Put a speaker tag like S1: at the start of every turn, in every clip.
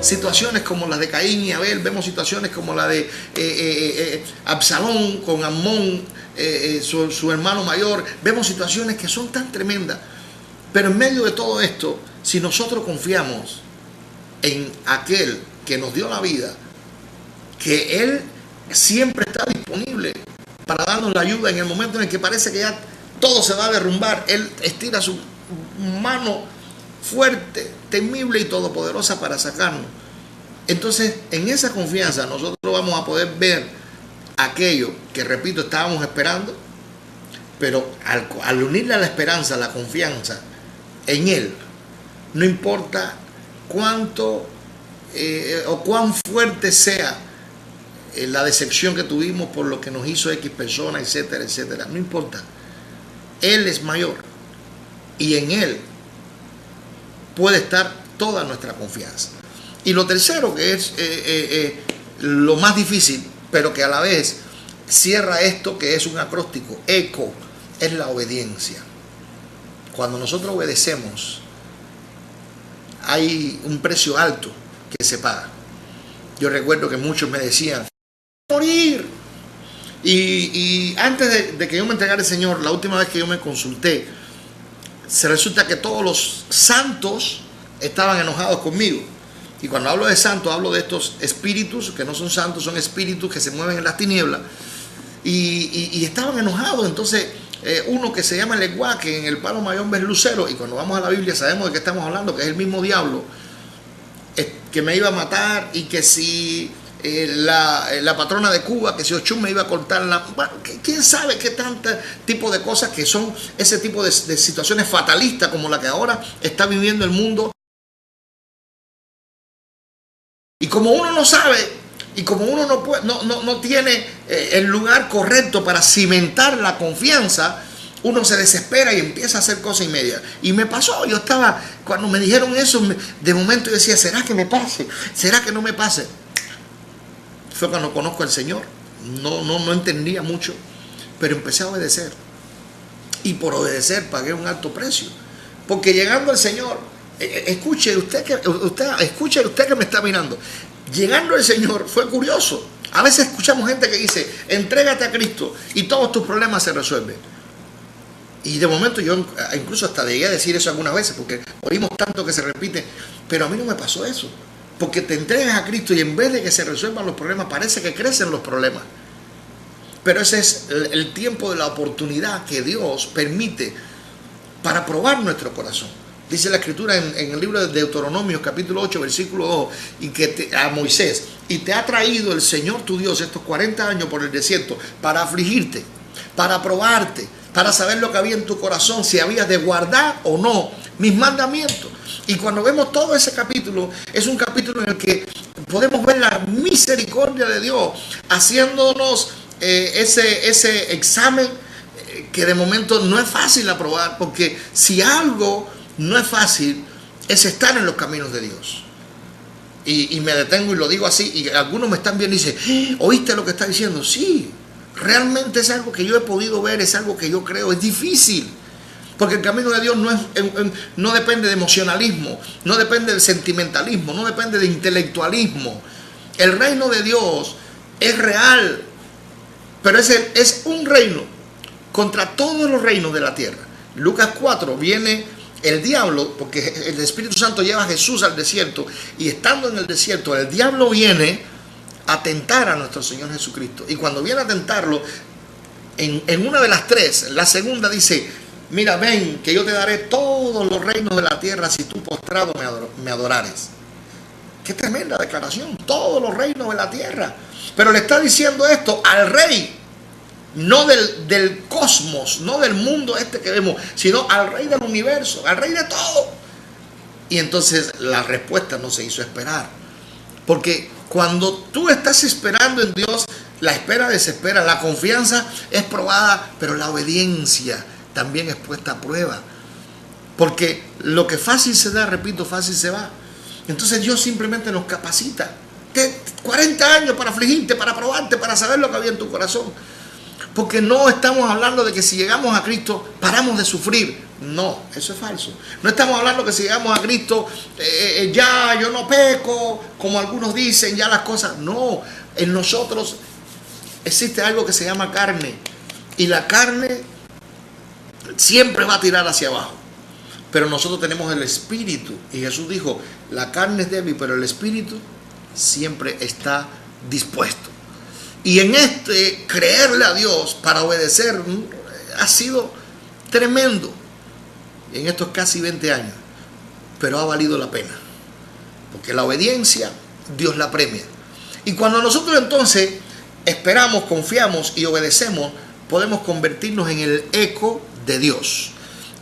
S1: situaciones como las de Caín y Abel, vemos situaciones como la de Absalón con Amnón, su hermano mayor, vemos situaciones que son tan tremendas. Pero en medio de todo esto, si nosotros confiamos en aquel que nos dio la vida, que Él siempre está disponible para darnos la ayuda en el momento en el que parece que ya todo se va a derrumbar, Él estira su mano fuerte, temible y todopoderosa para sacarnos. Entonces, en esa confianza nosotros vamos a poder ver aquello que, repito, estábamos esperando, pero al unirle a la esperanza, la confianza en Él, no importa cuánto o cuán fuerte sea la decepción que tuvimos por lo que nos hizo X persona, etcétera, etcétera, no importa. Él es mayor y en Él puede estar toda nuestra confianza. Y lo tercero, que es lo más difícil, pero que a la vez cierra esto, que es un acróstico, ECO, es la obediencia. Cuando nosotros obedecemos, hay un precio alto que se paga. Yo recuerdo que muchos me decían, morir. Y antes de que yo me entregara al Señor, la última vez que yo me consulté, se resulta que todos los santos estaban enojados conmigo. Y cuando hablo de santos, hablo de estos espíritus, que no son santos, son espíritus que se mueven en las tinieblas. Y estaban enojados. Entonces, uno que se llama Leguá, que en el palo mayor ves lucero, y cuando vamos a la Biblia sabemos de qué estamos hablando, que es el mismo diablo, que me iba a matar, y que si la patrona de Cuba, que si Ochum me iba a cortar la... Bueno, quién sabe qué tanto tipo de cosas que son ese tipo de situaciones fatalistas como la que ahora está viviendo el mundo. Y como uno no sabe, y como uno no tiene el lugar correcto para cimentar la confianza, uno se desespera y empieza a hacer cosas inmediatas. Y me pasó, yo estaba, cuando me dijeron eso, de momento yo decía, ¿será que me pase? ¿Será que no me pase? Fue cuando conozco al Señor. No entendía mucho, pero empecé a obedecer. Y por obedecer pagué un alto precio. Porque llegando al Señor, escuche usted que me está mirando, llegando al Señor fue curioso. A veces escuchamos gente que dice, entrégate a Cristo y todos tus problemas se resuelven. Y de momento yo incluso hasta llegué a decir eso algunas veces, porque oímos tanto que se repite, pero a mí no me pasó eso. Porque te entregas a Cristo y en vez de que se resuelvan los problemas, parece que crecen los problemas. Pero ese es el tiempo de la oportunidad que Dios permite para probar nuestro corazón. Dice la Escritura en el libro de Deuteronomio, capítulo 8, versículo 2, y que a Moisés, y te ha traído el Señor tu Dios estos 40 años por el desierto para afligirte, para probarte, para saber lo que había en tu corazón, si habías de guardar o no mis mandamientos. Y cuando vemos todo ese capítulo, es un capítulo en el que podemos ver la misericordia de Dios haciéndonos ese examen que de momento no es fácil aprobar, porque si algo no es fácil, es estar en los caminos de Dios. Y me detengo y lo digo así, y algunos me están viendo y dicen, ¿oíste lo que está diciendo? Sí, realmente es algo que yo he podido ver, es algo que yo creo, es difícil. Porque el camino de Dios no depende de emocionalismo, no depende de sentimentalismo, no depende de intelectualismo. El reino de Dios es real, pero es un reino contra todos los reinos de la tierra. Lucas 4 viene el diablo, porque el Espíritu Santo lleva a Jesús al desierto, y estando en el desierto, el diablo viene a tentar a nuestro Señor Jesucristo. Y cuando viene a tentarlo, en una de las tres, la segunda dice, mira, ven, que yo te daré todos los reinos de la tierra si tú postrado me adorares. Qué tremenda declaración, todos los reinos de la tierra. Pero le está diciendo esto al rey, no del cosmos, no del mundo este que vemos, sino al rey del universo, al rey de todo. Y entonces la respuesta no se hizo esperar. Porque cuando tú estás esperando en Dios, la espera desespera, la confianza es probada, pero la obediencia también es puesta a prueba. Porque lo que fácil se da, repito, fácil se va. Entonces Dios simplemente nos capacita. 40 años para afligirte, para probarte, para saber lo que había en tu corazón. Porque no estamos hablando de que si llegamos a Cristo paramos de sufrir. No, eso es falso. No estamos hablando que si llegamos a Cristo ya yo no peco, como algunos dicen, ya las cosas. No, en nosotros existe algo que se llama carne. Y la carne siempre va a tirar hacia abajo. Pero nosotros tenemos el espíritu. Y Jesús dijo, la carne es débil, pero el espíritu siempre está dispuesto. Y en creerle a Dios para obedecer ha sido tremendo en estos casi 20 años. Pero ha valido la pena. Porque la obediencia, Dios la premia. Y cuando nosotros entonces esperamos, confiamos y obedecemos, podemos convertirnos en el eco de Dios.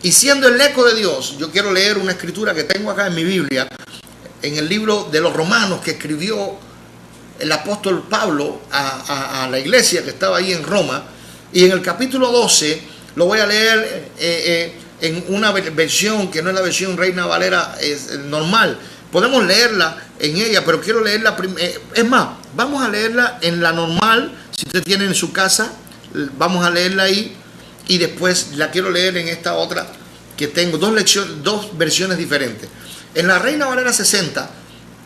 S1: Y siendo el eco de Dios, yo quiero leer una escritura que tengo acá en mi Biblia, en el libro de los Romanos que escribió el apóstol Pablo a la iglesia que estaba ahí en Roma. Y en el capítulo 12, lo voy a leer en una versión que no es la versión Reina Valera normal. Podemos leerla en ella, pero quiero leerla es más, vamos a leerla en la normal. Si usted tiene en su casa, vamos a leerla ahí. Y después la quiero leer en esta otra que tengo, dos versiones diferentes. En la Reina Valera 60,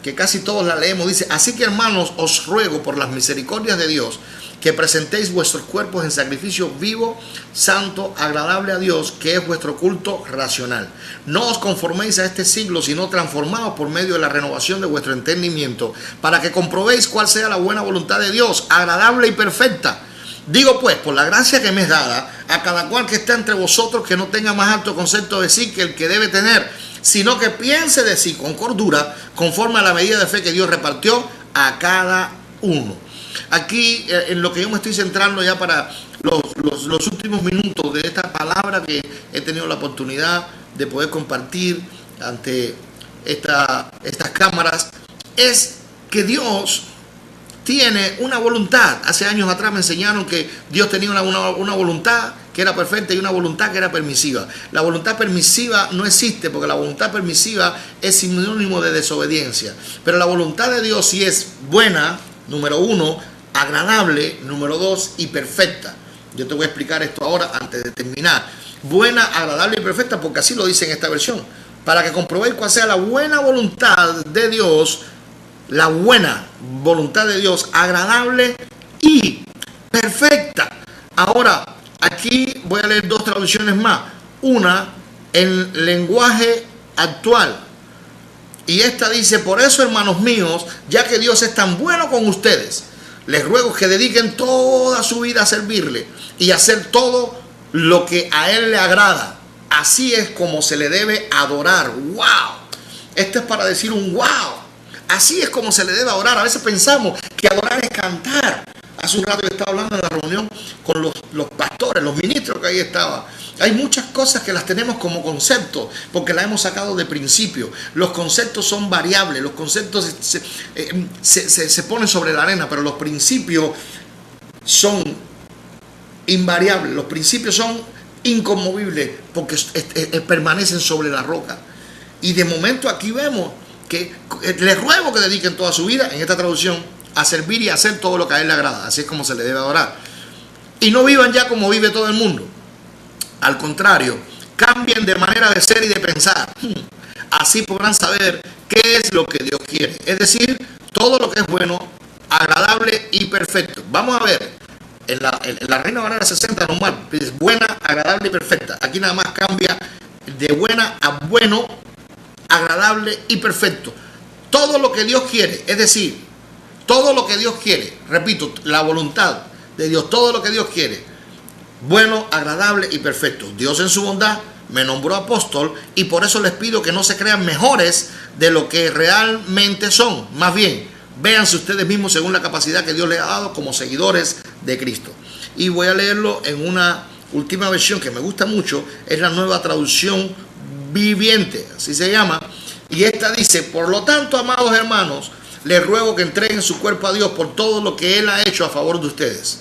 S1: que casi todos la leemos, dice: así que, hermanos, os ruego por las misericordias de Dios que presentéis vuestros cuerpos en sacrificio vivo, santo, agradable a Dios, que es vuestro culto racional. No os conforméis a este siglo, sino transformaos por medio de la renovación de vuestro entendimiento, para que comprobéis cuál sea la buena voluntad de Dios, agradable y perfecta. Digo pues, por la gracia que me es dada, a cada cual que está entre vosotros, que no tenga más alto concepto de sí que el que debe tener, sino que piense de sí con cordura, conforme a la medida de fe que Dios repartió a cada uno. Aquí, en lo que yo me estoy centrando ya para los últimos minutos de esta palabra que he tenido la oportunidad de poder compartir ante estas cámaras, es que Dios tiene una voluntad. Hace años atrás me enseñaron que Dios tenía una voluntad que era perfecta y una voluntad que era permisiva. La voluntad permisiva no existe, porque la voluntad permisiva es sinónimo de desobediencia. Pero la voluntad de Dios sí es buena, número 1, agradable, número 2, y perfecta. Yo te voy a explicar esto ahora antes de terminar. Buena, agradable y perfecta, porque así lo dice en esta versión. Para que comprobéis cuál sea la buena voluntad de Dios, la buena voluntad de Dios, agradable y perfecta. Ahora, aquí voy a leer dos traducciones más. Una en lenguaje actual. Y esta dice: por eso, hermanos míos, ya que Dios es tan bueno con ustedes, les ruego que dediquen toda su vida a servirle y hacer todo lo que a Él le agrada. Así es como se le debe adorar. ¡Wow! Esto es para decir un wow. Así es como se le debe adorar. A veces pensamos que adorar es cantar. Hace un rato que estaba hablando en la reunión con los pastores, los ministros que ahí estaban. Hay muchas cosas que las tenemos como conceptos porque las hemos sacado de principio. Los conceptos son variables, los conceptos se ponen sobre la arena, pero los principios son invariables, los principios son inconmovibles porque permanecen sobre la roca. Y de momento aquí vemos que les ruego que dediquen toda su vida, en esta traducción, a servir y a hacer todo lo que a Él le agrada. Así es como se le debe adorar. Y no vivan ya como vive todo el mundo. Al contrario, cambien de manera de ser y de pensar. Así podrán saber qué es lo que Dios quiere. Es decir, todo lo que es bueno, agradable y perfecto. Vamos a ver, en la Reina Valera 60 normal, es buena, agradable y perfecta. Aquí nada más cambia de buena a bueno, agradable y perfecto. Todo lo que Dios quiere, es decir, todo lo que Dios quiere, repito, la voluntad de Dios, todo lo que Dios quiere, bueno, agradable y perfecto. Dios en su bondad me nombró apóstol y por eso les pido que no se crean mejores de lo que realmente son. Más bien, véanse ustedes mismos según la capacidad que Dios les ha dado como seguidores de Cristo. Y voy a leerlo en una última versión que me gusta mucho, es la Nueva Traducción Viviente, así se llama. Y esta dice: por lo tanto, amados hermanos, les ruego que entreguen su cuerpo a Dios por todo lo que Él ha hecho a favor de ustedes.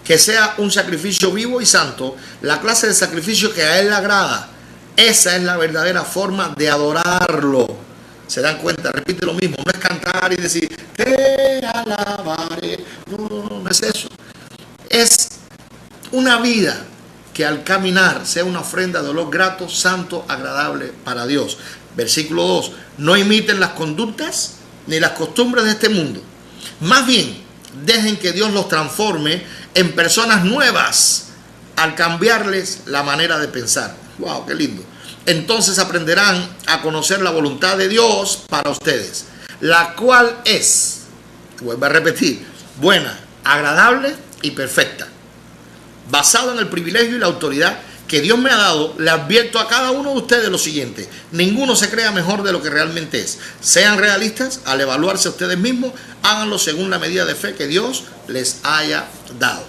S1: Que sea un sacrificio vivo y santo, la clase de sacrificio que a Él le agrada. Esa es la verdadera forma de adorarlo. ¿Se dan cuenta? Repite lo mismo. No es cantar y decir, te alabaré. No es eso. Es una vida que al caminar sea una ofrenda de olor grato, santo, agradable para Dios. Versículo 2. No imiten las conductas ni las costumbres de este mundo. Más bien, dejen que Dios los transforme en personas nuevas al cambiarles la manera de pensar. ¡Wow! ¡Qué lindo! Entonces aprenderán a conocer la voluntad de Dios para ustedes, la cual es, vuelvo a repetir, buena, agradable y perfecta. Basado en el privilegio y la autoridad que Dios me ha dado, le advierto a cada uno de ustedes lo siguiente: ninguno se crea mejor de lo que realmente es. Sean realistas al evaluarse a ustedes mismos, háganlo según la medida de fe que Dios les haya dado.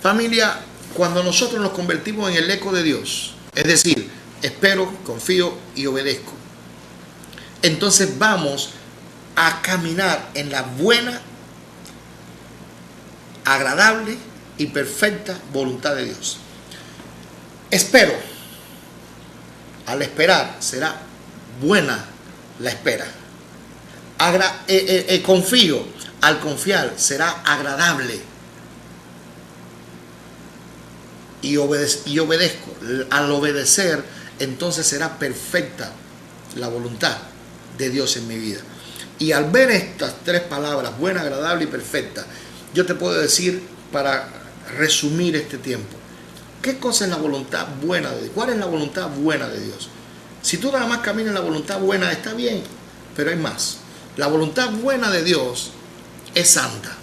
S1: Familia, cuando nosotros nos convertimos en el eco de Dios, es decir, espero, confío y obedezco, entonces vamos a caminar en la buena, agradable y perfecta voluntad de Dios. Espero. Al esperar será buena la espera. Confío. Al confiar será agradable. Y obedezco. Al obedecer, entonces será perfecta la voluntad de Dios en mi vida. Y al ver estas tres palabras, buena, agradable y perfecta, yo te puedo decir, para resumir este tiempo, ¿qué cosa es la voluntad buena de Dios? ¿Cuál es la voluntad buena de Dios? Si tú nada más caminas en la voluntad buena, está bien, pero hay más. La voluntad buena de Dios es santa.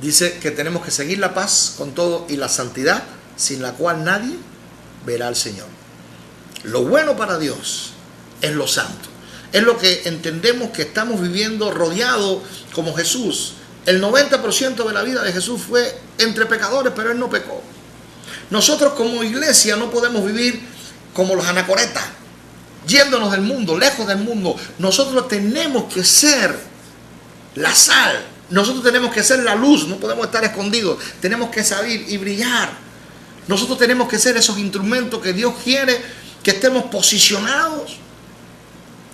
S1: Dice que tenemos que seguir la paz con todo y la santidad, sin la cual nadie verá al Señor. Lo bueno para Dios es lo santo. Es lo que entendemos que estamos viviendo rodeados como Jesús. El 90% de la vida de Jesús fue entre pecadores, pero Él no pecó. Nosotros como iglesia no podemos vivir como los anacoretas, yéndonos del mundo, lejos del mundo. Nosotros tenemos que ser la sal. Nosotros tenemos que ser la luz. No podemos estar escondidos. Tenemos que salir y brillar. Nosotros tenemos que ser esos instrumentos que Dios quiere que estemos posicionados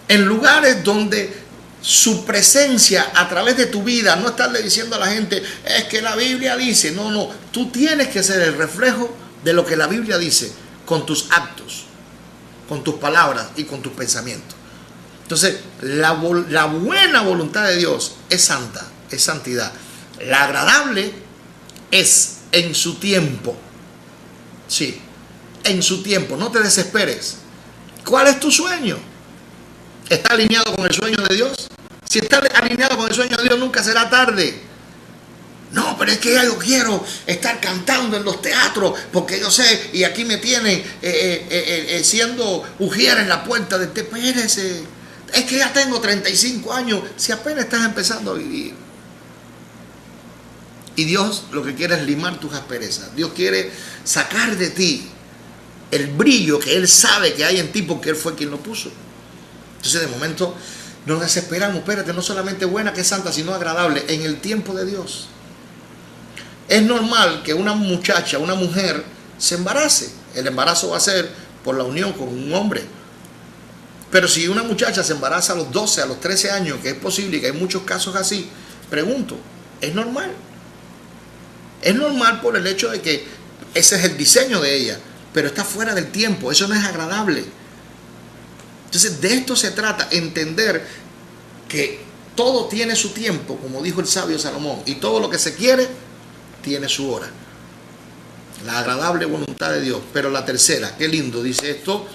S1: en lugares donde su presencia a través de tu vida, no estarle diciendo a la gente, es que la Biblia dice. No, no. Tú tienes que ser el reflejo de lo que la Biblia dice con tus actos, con tus palabras y con tus pensamientos. Entonces, la buena voluntad de Dios es santa, es santidad. La agradable es en su tiempo. Sí, en su tiempo. No te desesperes. ¿Cuál es tu sueño? ¿Está alineado con el sueño de Dios? Si está alineado con el sueño de Dios, nunca será tarde. No, pero es que yo quiero estar cantando en los teatros, porque yo sé, y aquí me tienen siendo ujier en la puerta de espérese. Es que ya tengo 35 años, si apenas estás empezando a vivir. Y Dios lo que quiere es limar tus asperezas. Dios quiere sacar de ti el brillo que Él sabe que hay en ti, porque Él fue quien lo puso. Entonces, de momento, nos desesperamos. Espérate, no solamente buena, que es santa, sino agradable en el tiempo de Dios. Es normal que una muchacha, una mujer, se embarace. El embarazo va a ser por la unión con un hombre. Pero si una muchacha se embaraza a los 12, a los 13 años, que es posible, que hay muchos casos así, pregunto, ¿es normal? Es normal por el hecho de que ese es el diseño de ella, pero está fuera del tiempo. Eso no es agradable. Entonces, de esto se trata, entender que todo tiene su tiempo, como dijo el sabio Salomón, y todo lo que se quiere tiene su hora. La agradable voluntad de Dios. Pero la tercera, qué lindo dice esto,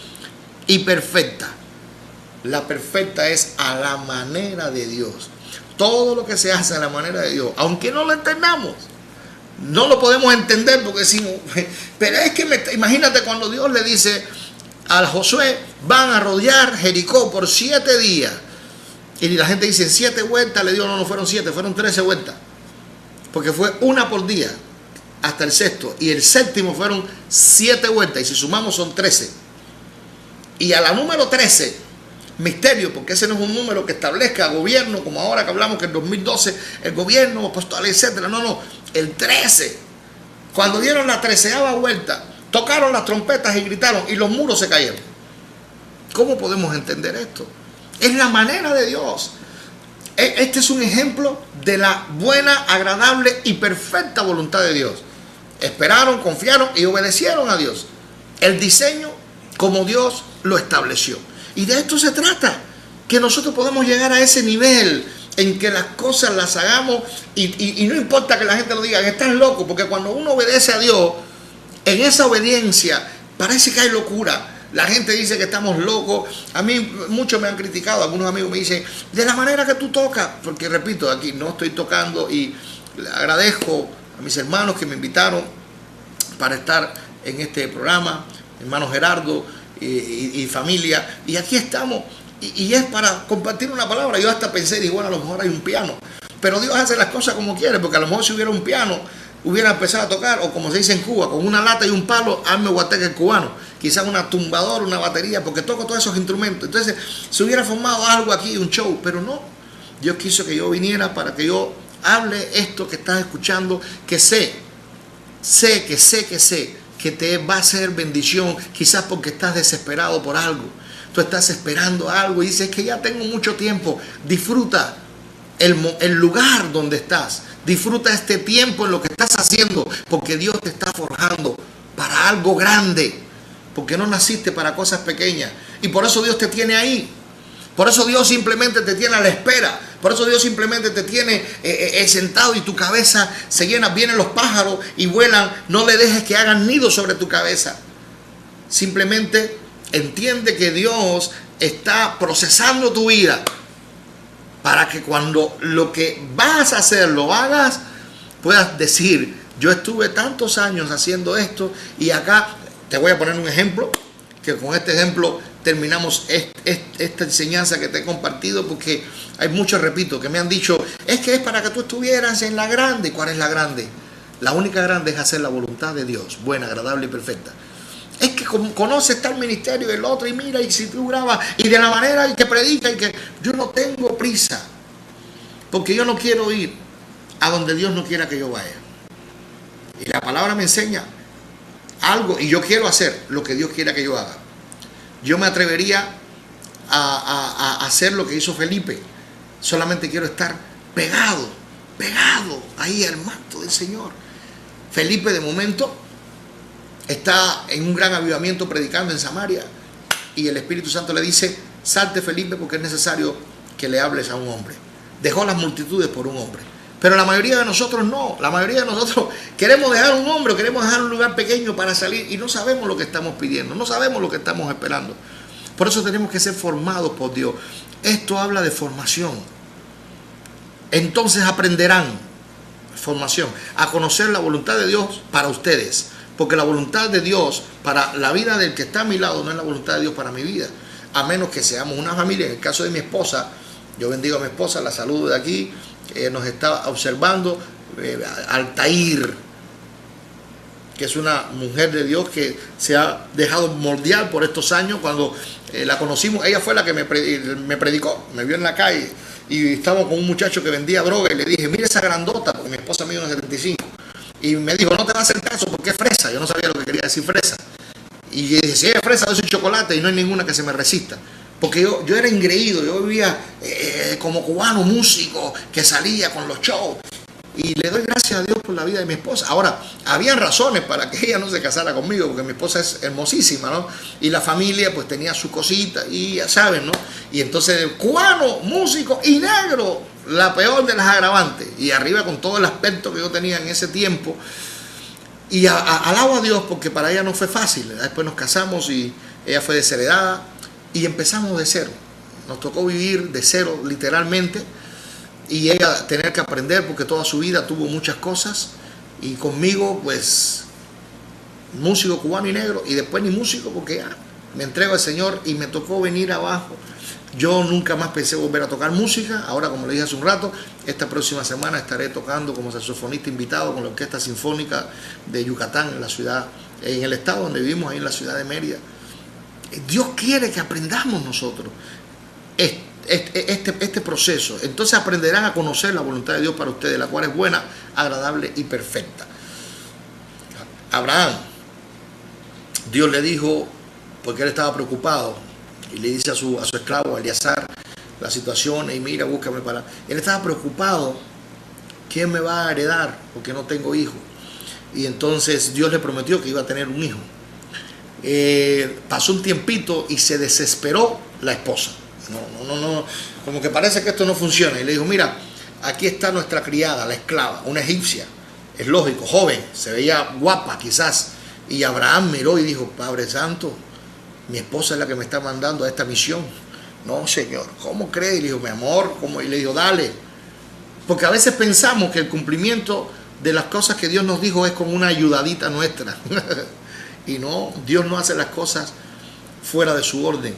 S1: y perfecta. La perfecta es a la manera de Dios. Todo lo que se hace a la manera de Dios, aunque no lo entendamos, no lo podemos entender porque decimos, pero es que imagínate cuando Dios le dice a Josué, van a rodear Jericó por 7 días. Y la gente dice, 7 vueltas le dio. No, no fueron 7, fueron 13 vueltas. Porque fue una por día hasta el sexto. Y el séptimo fueron 7 vueltas. Y si sumamos son 13. Y a la número 13, misterio, porque ese no es un número que establezca gobierno, como ahora que hablamos que en 2012 el gobierno apostol, etcétera. No, no, el 13. Cuando dieron la 13ª vuelta, tocaron las trompetas y gritaron y los muros se cayeron. ¿Cómo podemos entender esto? Es la manera de Dios. Este es un ejemplo de la buena, agradable y perfecta voluntad de Dios. Esperaron, confiaron y obedecieron a Dios. El diseño como Dios lo estableció. Y de esto se trata, que nosotros podamos llegar a ese nivel en que las cosas las hagamos y no importa que la gente lo diga, que estás loco, porque cuando uno obedece a Dios, en esa obediencia parece que hay locura. La gente dice que estamos locos. A mí muchos me han criticado, algunos amigos me dicen, de la manera que tú tocas, porque repito, aquí no estoy tocando y le agradezco a mis hermanos que me invitaron para estar en este programa, hermano Gerardo y familia, y aquí estamos, y es para compartir una palabra. Yo hasta pensé, digo, bueno, a lo mejor hay un piano, pero Dios hace las cosas como quiere, porque a lo mejor si hubiera un piano, hubiera empezado a tocar, o como se dice en Cuba, con una lata y un palo, hazme guateque el cubano, quizás una tumbadora, una batería, porque toco todos esos instrumentos. Entonces se hubiera formado algo aquí, un show, pero no. Dios quiso que yo viniera para que yo hable esto que estás escuchando, que sé que te va a ser bendición, quizás porque estás desesperado por algo. Tú estás esperando algo y dices que ya tengo mucho tiempo. Disfruta el lugar donde estás. Disfruta este tiempo en lo que estás haciendo, porque Dios te está forjando para algo grande, porque no naciste para cosas pequeñas. Y por eso Dios te tiene ahí. Por eso Dios simplemente te tiene a la espera. Por eso Dios simplemente te tiene sentado y tu cabeza se llena. Vienen los pájaros y vuelan. No le dejes que hagan nido sobre tu cabeza. Simplemente entiende que Dios está procesando tu vida para que cuando lo que vas a hacer lo hagas, puedas decir, yo estuve tantos años haciendo esto y acá te voy a poner un ejemplo, que con este ejemplo terminamos esta enseñanza que te he compartido, porque hay muchos, repito, que me han dicho, es que es para que tú estuvieras en la grande. ¿Cuál es la grande? La única grande es hacer la voluntad de Dios, buena, agradable y perfecta. Es que conoces tal ministerio y el otro, y mira, y si tú grabas, y de la manera y que predica, y que yo no tengo prisa, porque yo no quiero ir a donde Dios no quiera que yo vaya. Y la palabra me enseña algo, y yo quiero hacer lo que Dios quiera que yo haga. Yo me atrevería a hacer lo que hizo Felipe. Solamente quiero estar pegado ahí al manto del Señor. Felipe de momento está en un gran avivamiento predicando en Samaria, y el Espíritu Santo le dice, salte Felipe, porque es necesario que le hables a un hombre. Dejó las multitudes por un hombre. Pero la mayoría de nosotros no. La mayoría de nosotros queremos dejar un hombre, queremos dejar un lugar pequeño para salir, y no sabemos lo que estamos pidiendo, no sabemos lo que estamos esperando. Por eso tenemos que ser formados por Dios. Esto habla de formación. Entonces aprenderán, formación, a conocer la voluntad de Dios para ustedes. Porque la voluntad de Dios para la vida del que está a mi lado no es la voluntad de Dios para mi vida. A menos que seamos una familia. En el caso de mi esposa, yo bendigo a mi esposa, la saludo de aquí. Nos está observando, Altair, que es una mujer de Dios que se ha dejado moldear por estos años. Cuando la conocimos, ella fue la que me predicó, me vio en la calle y estaba con un muchacho que vendía droga, y le dije, mira esa grandota, porque mi esposa mide 1,75, y me dijo, no te va a hacer caso porque es fresa. Yo no sabía lo que quería decir fresa, y yo dije, si es fresa, yo soy chocolate, y no hay ninguna que se me resista. Porque yo era engreído, yo vivía como cubano, músico, que salía con los shows. Y le doy gracias a Dios por la vida de mi esposa. Ahora, había razones para que ella no se casara conmigo, porque mi esposa es hermosísima, ¿no? Y la familia pues tenía su cosita, y ya saben, ¿no? Y entonces, cubano, músico y negro, la peor de las agravantes. Y arriba con todo el aspecto que yo tenía en ese tiempo. Y alabo a Dios, porque para ella no fue fácil. Después nos casamos y ella fue desheredada. Y empezamos de cero. Nos tocó vivir de cero, literalmente. Y ella tener que aprender, porque toda su vida tuvo muchas cosas. Y conmigo, pues, músico cubano y negro. Y después ni músico, porque ya me entrego al Señor y me tocó venir abajo. Yo nunca más pensé volver a tocar música. Ahora, como le dije hace un rato, esta próxima semana estaré tocando como saxofonista invitado con la Orquesta Sinfónica de Yucatán, en la ciudad, en el estado donde vivimos, ahí en la ciudad de Mérida. Dios quiere que aprendamos nosotros este proceso. Entonces aprenderán a conocer la voluntad de Dios para ustedes, la cual es buena, agradable y perfecta. Abraham, Dios le dijo, porque él estaba preocupado, y le dice a su esclavo Eliezer, las situaciones y mira, búscame para... Él estaba preocupado, ¿quién me va a heredar? Porque no tengo hijo. Y entonces Dios le prometió que iba a tener un hijo. Pasó un tiempito y se desesperó la esposa. No, como que parece que esto no funciona. Y le dijo, mira, aquí está nuestra criada, la esclava, una egipcia. Es lógico, joven, se veía guapa quizás. Y Abraham miró y dijo, Padre Santo, mi esposa es la que me está mandando a esta misión. No, Señor, ¿cómo cree? Y le dijo, mi amor, ¿cómo? Y le dijo, dale. Porque a veces pensamos que el cumplimiento de las cosas que Dios nos dijo es como una ayudadita nuestra. Y no, Dios no hace las cosas fuera de su orden.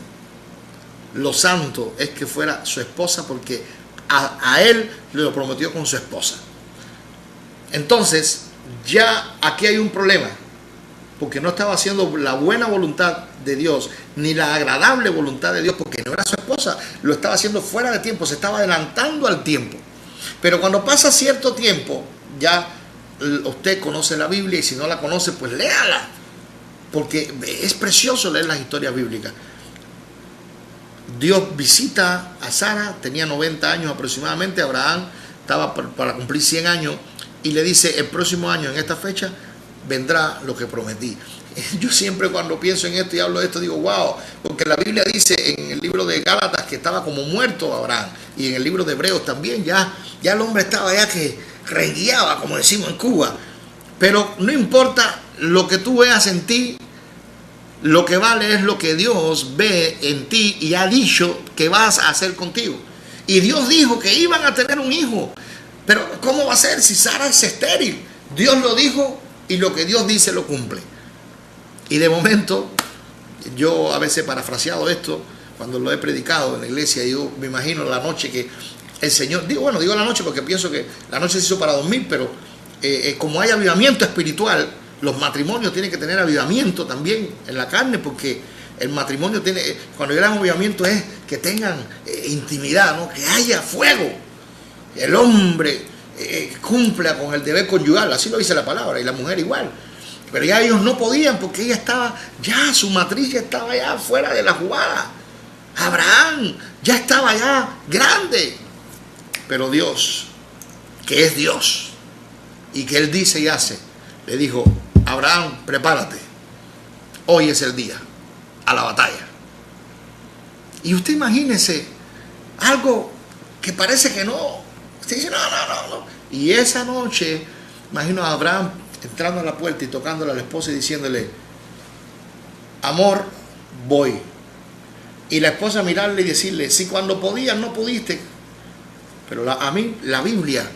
S1: Lo santo es que fuera su esposa, porque a él le lo prometió con su esposa. Entonces, ya aquí hay un problema, porque no estaba haciendo la buena voluntad de Dios, ni la agradable voluntad de Dios, porque no era su esposa, lo estaba haciendo fuera de tiempo, se estaba adelantando al tiempo. Pero cuando pasa cierto tiempo, ya usted conoce la Biblia, y si no la conoce, pues léala, porque es precioso leer las historias bíblicas. Dios visita a Sara, tenía 90 años aproximadamente, Abraham estaba para cumplir 100 años, y le dice, el próximo año, en esta fecha, vendrá lo que prometí. Yo siempre cuando pienso en esto y hablo de esto, digo, wow, porque la Biblia dice en el libro de Gálatas que estaba como muerto Abraham, y en el libro de Hebreos también, ya el hombre estaba ya que rengueaba, como decimos en Cuba. Pero no importa lo que tú veas en ti, lo que vale es lo que Dios ve en ti y ha dicho que vas a hacer contigo. Y Dios dijo que iban a tener un hijo. Pero ¿cómo va a ser si Sara es estéril? Dios lo dijo y lo que Dios dice lo cumple. Y de momento, yo a veces he parafraseado esto cuando lo he predicado en la iglesia. Yo me imagino la noche que el Señor, digo la noche porque pienso que la noche se hizo para dormir, pero como hay avivamiento espiritual, los matrimonios tienen que tener avivamiento también en la carne, porque el matrimonio tiene, cuando yo le hago avivamiento es que tengan intimidad, ¿no? Que haya fuego. El hombre cumpla con el deber conyugal, así lo dice la palabra, y la mujer igual. Pero ya ellos no podían, porque ella estaba, ya su matriz ya estaba ya fuera de la jugada. Abraham ya estaba ya grande. Pero Dios, que es Dios, y que Él dice y hace, le dijo, Abraham, prepárate, hoy es el día, a la batalla. Y usted imagínese algo que parece que no. Usted dice, no. Y esa noche, imagino a Abraham entrando a la puerta y tocándole a la esposa y diciéndole, amor, voy. Y la esposa mirarle y decirle, si cuando podías no pudiste. Pero a mí la Biblia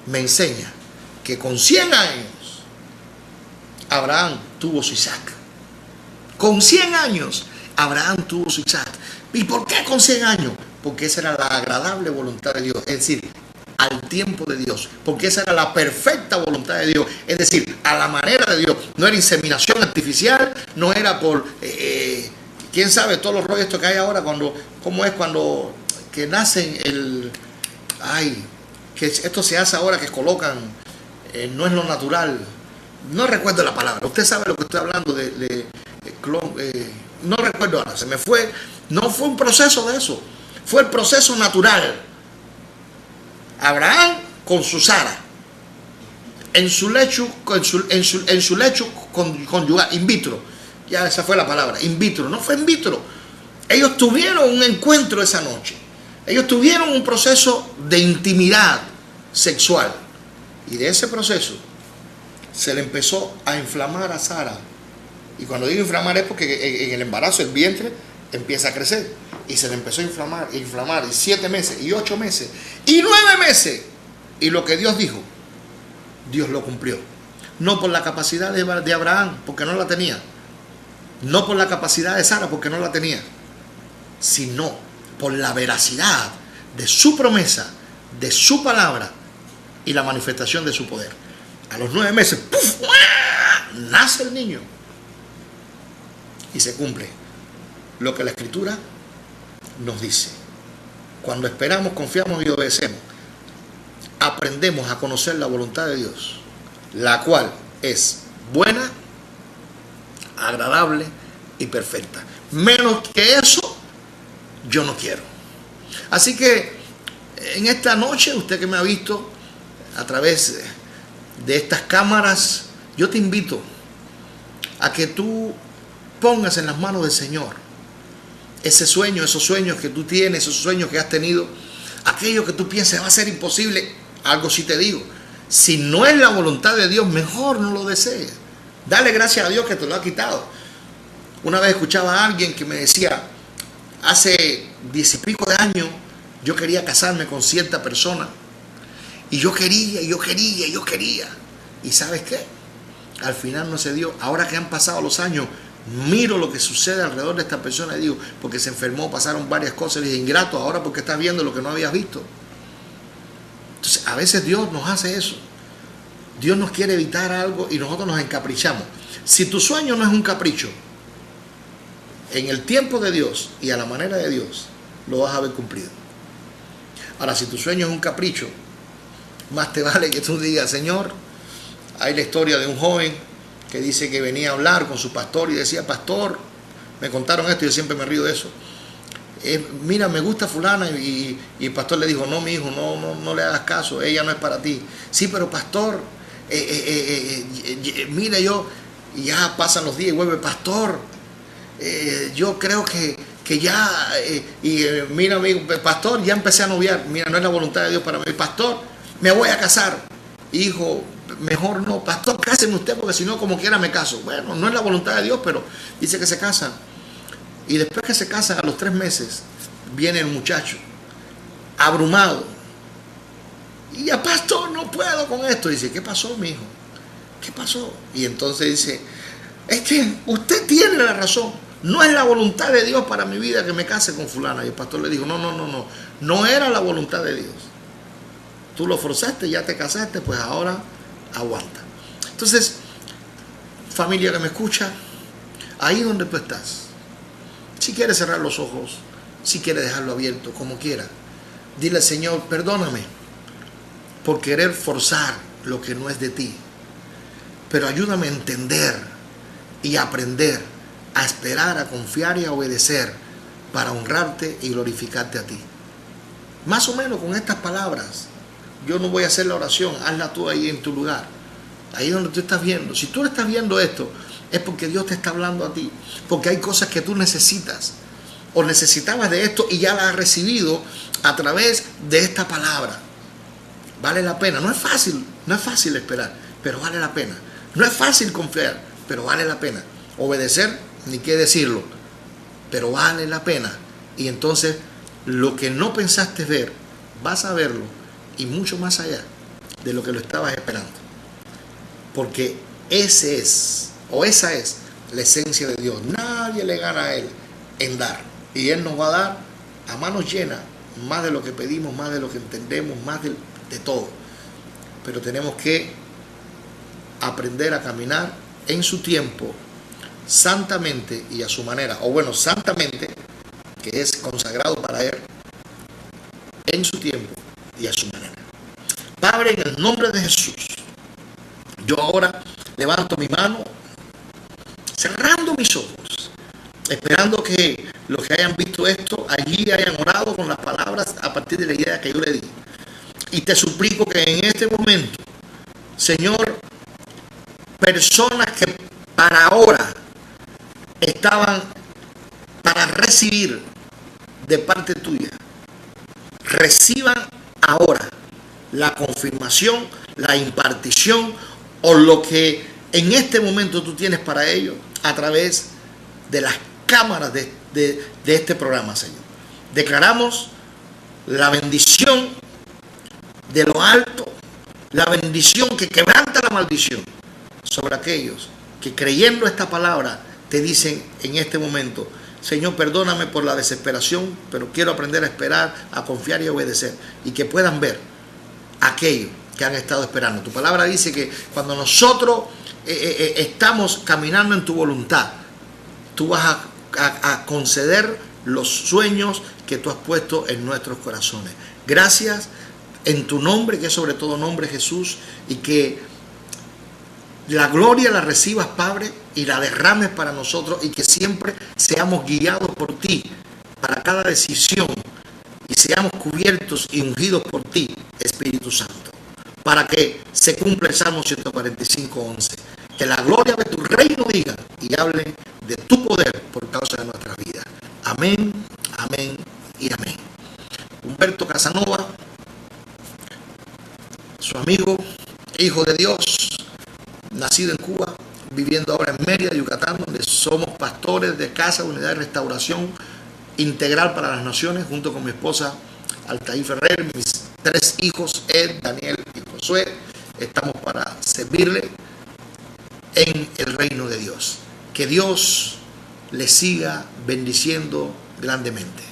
S1: me enseña que con 100 años Abraham tuvo su Isaac. Con 100 años Abraham tuvo su Isaac. ¿Y por qué con 100 años? Porque esa era la agradable voluntad de Dios, es decir, al tiempo de Dios, porque esa era la perfecta voluntad de Dios, es decir, a la manera de Dios. No era inseminación artificial, no era por, quién sabe, todos los rollos que hay ahora, cómo es cuando que nacen que esto se hace ahora, que colocan, no es lo natural, no recuerdo la palabra, usted sabe lo que estoy hablando no recuerdo ahora, se me fue. No fue un proceso de eso, fue el proceso natural. Abraham con su Sara, en su lecho conyugal, in vitro, ya esa fue la palabra, in vitro, no fue in vitro. Ellos tuvieron un encuentro esa noche, ellos tuvieron un proceso de intimidad sexual, y de ese proceso se le empezó a inflamar a Sara. Y cuando digo inflamar es porque en el embarazo el vientre empieza a crecer, y se le empezó a inflamar, y 7 meses, y 8 meses, y 9 meses, y lo que Dios dijo, Dios lo cumplió. No por la capacidad de Abraham, porque no la tenía, no por la capacidad de Sara, porque no la tenía, sino por la veracidad de su promesa, de su palabra, y la manifestación de su poder. A los 9 meses, ¡puf!, nace el niño, y se cumple lo que la Escritura nos dice. Cuando esperamos, confiamos y obedecemos, aprendemos a conocer la voluntad de Dios, la cual es buena, agradable y perfecta. Menos que eso, yo no quiero. Así que en esta noche, usted que me ha visto a través de estas cámaras, yo te invito a que tú pongas en las manos del Señor ese sueño, esos sueños que tú tienes, esos sueños que has tenido, aquello que tú piensas va a ser imposible. Algo sí te digo, si no es la voluntad de Dios, mejor no lo desees. Dale gracias a Dios que te lo ha quitado. Una vez escuchaba a alguien que me decía, hace 10 y pico de años, yo quería casarme con cierta persona, y yo quería. ¿Y sabes qué? Al final no se dio. Ahora que han pasado los años, miro lo que sucede alrededor de esta persona y digo, porque se enfermó, pasaron varias cosas, y dije, ingrato, ahora porque estás viendo lo que no habías visto. Entonces, a veces Dios nos hace eso. Dios nos quiere evitar algo y nosotros nos encaprichamos. Si tu sueño no es un capricho, en el tiempo de Dios y a la manera de Dios, lo vas a ver cumplido. Ahora, si tu sueño es un capricho, más te vale que tú digas, Señor, hay la historia de un joven que dice que venía a hablar con su pastor y decía, pastor, me contaron esto y yo siempre me río de eso. Mira, me gusta fulana, y el pastor le dijo, no, mi hijo, no le hagas caso, ella no es para ti. Sí, pero pastor, mira, yo, y ya pasan los días y vuelve, pastor, yo creo que ya, mira, amigo, pastor, ya empecé a noviar, mira, no es la voluntad de Dios para mí, pastor, me voy a casar. Hijo, mejor no, pastor, cáseme usted, porque si no, como quiera me caso. Bueno, no es la voluntad de Dios, pero dice que se casan. Y después que se casan, a los 3 meses, viene el muchacho, abrumado. Y ya, pastor, no puedo con esto. Dice, ¿qué pasó, mi hijo? ¿Qué pasó? Y entonces dice, es que usted tiene la razón. No es la voluntad de Dios para mi vida que me case con fulana. Y el pastor le dijo, no era la voluntad de Dios. Tú lo forzaste, ya te casaste, pues ahora aguanta. Entonces, familia que me escucha, ahí donde tú estás, si quieres cerrar los ojos, si quieres dejarlo abierto, como quiera, dile al Señor, perdóname por querer forzar lo que no es de ti, pero ayúdame a entender y a aprender a esperar, a confiar y a obedecer para honrarte y glorificarte a ti. Más o menos con estas palabras. Yo no voy a hacer la oración, hazla tú ahí en tu lugar, ahí donde tú estás viendo. Si tú estás viendo esto, es porque Dios te está hablando a ti, porque hay cosas que tú necesitas o necesitabas de esto y ya la has recibido a través de esta palabra. Vale la pena, no es fácil esperar, pero vale la pena. No es fácil confiar, pero vale la pena. Obedecer, ni qué decirlo, pero vale la pena. Y entonces, lo que no pensaste ver, vas a verlo. Y mucho más allá de lo que lo estabas esperando. Porque esa es la esencia de Dios. Nadie le gana a Él en dar. Y Él nos va a dar a manos llenas más de lo que pedimos, más de lo que entendemos, más de todo. Pero tenemos que aprender a caminar en su tiempo, santamente y a su manera. O bueno, santamente, que es consagrado para Él, en su tiempo y a su manera. Padre, en el nombre de Jesús, yo ahora levanto mi mano, cerrando mis ojos, esperando que los que hayan visto esto allí hayan orado con las palabras a partir de la idea que yo le di. Y te suplico que en este momento, Señor, personas que para ahora estaban para recibir de parte tuya, reciban ahora la confirmación, la impartición o lo que en este momento tú tienes para ellos a través de las cámaras de este programa, Señor. Declaramos la bendición de lo alto, la bendición que quebranta la maldición sobre aquellos que creyendo esta palabra te dicen en este momento, Señor, perdóname por la desesperación, pero quiero aprender a esperar, a confiar y a obedecer, y que puedan ver aquello que han estado esperando. Tu palabra dice que cuando nosotros estamos caminando en tu voluntad, tú vas a conceder los sueños que tú has puesto en nuestros corazones. Gracias en tu nombre, que es sobre todo nombre, Jesús, y que la gloria la recibas, Padre, y la derrames para nosotros, y que siempre seamos guiados por ti para cada decisión y seamos cubiertos y ungidos por ti, Espíritu Santo, para que se cumpla el Salmo 145:11. Que la gloria de tu reino diga y hable de tu poder por causa de nuestras vidas. Amén, amén y amén. Humberto Casanova, su amigo, hijo de Dios, nacido en Cuba, viviendo ahora en Mérida, Yucatán, donde somos pastores de Casa Unidad de Restauración Integral para las Naciones, junto con mi esposa Altair Ferrer, mis 3 hijos, Ed, Daniel y Josué. Estamos para servirle en el reino de Dios. Que Dios les siga bendiciendo grandemente.